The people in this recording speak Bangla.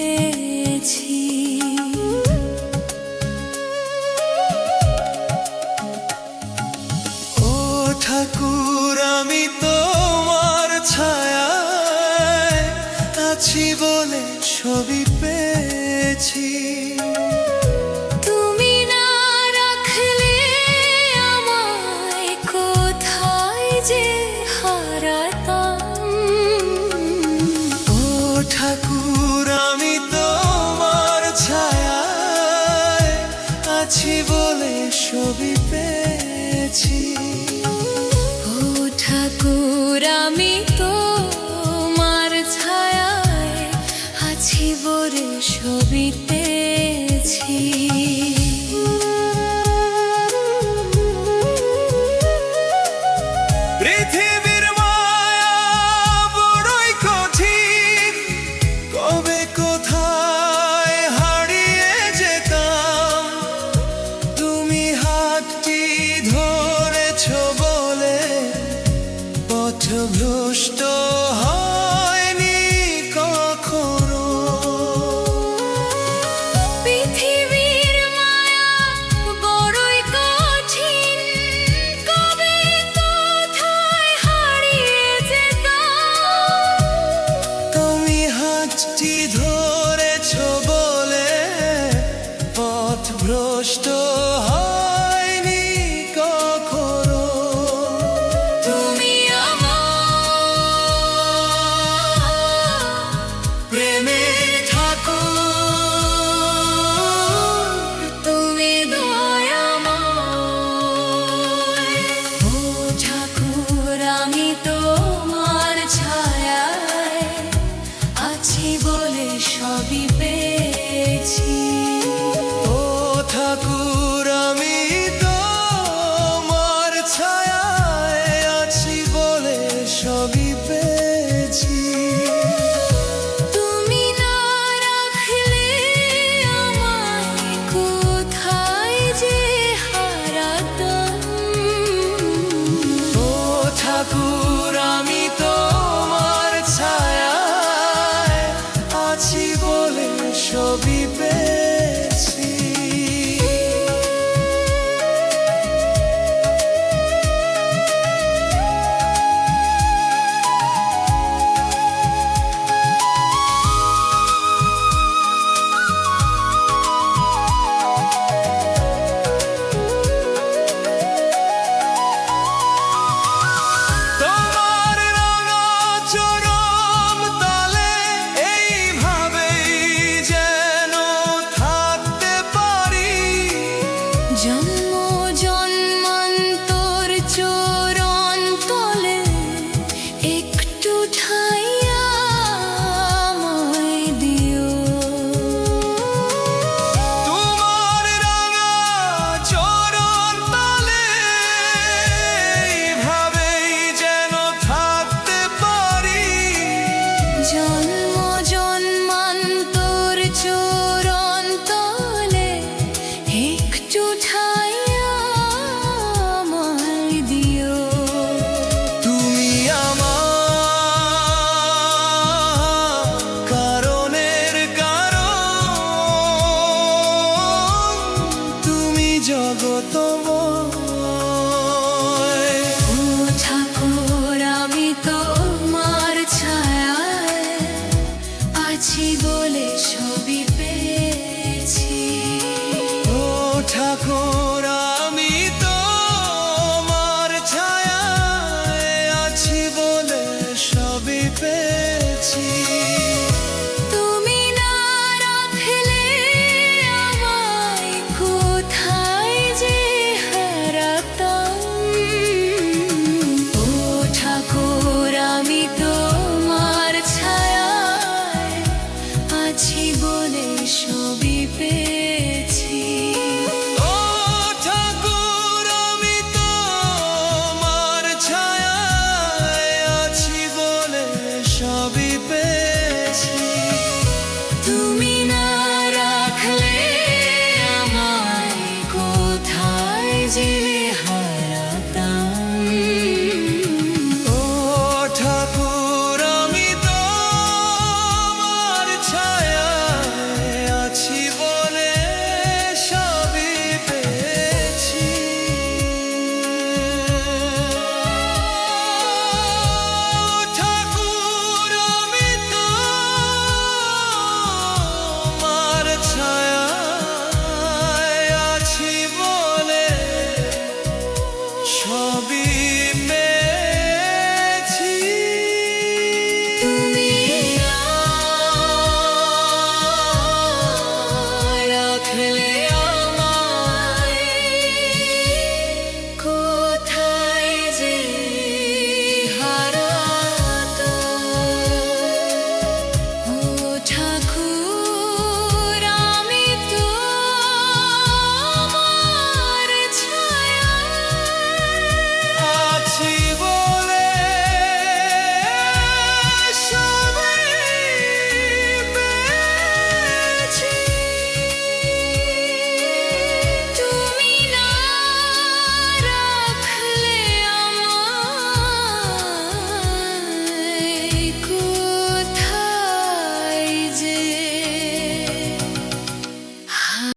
পেয়েছি। ও ঠাকুর, আমি তোমার ছায়ায় আছি বলে ছবি পেয়েছি। তুমি না রাখলে আমায় কোথায় যে হারাতাম। ও ঠাকুর, আমি তোমার ছায়ায় আছি বলে ছবি পেয়েছি। ও ঠাকুর, আমি তোমার ছায়ায় আছি বলে ছবি পেয়েছি। পৃথিবীর মায়া বড়ই কঠিন, কবে কোথায় হারিয়ে যেতাম। তুমি হাতটি ধরেছ বলে পথভ্রষ্ট হয়নি কখনো। পৃথিবীর মায়া বড়ই কঠিন, কবে কোথায় হারিয়ে যেতাম। তুমি হাতটি ধরেছ বলে পথভ্রষ্ট হয়নি কখনো। তুমি আমার প্রেমের ঠাকুর, তুমি দয়াময়। ও ঠাকুর, আমি তোমার ছায়ায় আছি বলে সবই পেয়েছি। ও ঠাকুর, আমি তোমার ছায়ায় আছি বলে সবই পেয়েছি। তুমি না রাখলে আমায় কোথায় যে হারাতাম। ও ঠাকুর, আমি তোমার ছায়ায় আছি বলে সবই পেয়েছি। তোমার রাঙা চরণ তলে এইভাবেই যেন থাকতে পারি। জন্ম জন্মান্তর চরণ তলে একটু ঠাই আমায় দিও। তোমার রাঙা চরণ তলে এইভাবেই যেন থাকতে পারি। জন্ম জন্মান্তর চরণ তলে একটু ঠাই আমায় দিও। তুমি আমার কারণের কারণ, তুমি জগতময়। ও ঠাকুর, আমি তোমার ছায়ায় আছি বলে সবই পেয়েছি। ও ঠাকুর, আমি তোমার ছায়ায় আছি বলে সবই পেয়েছি। তুমি না রাখলে আমায় কোথায় যে হারাতাম। ও ঠাকুর, আমি তোমার ছায়ায় আছি বলে সবই পেয়েছি।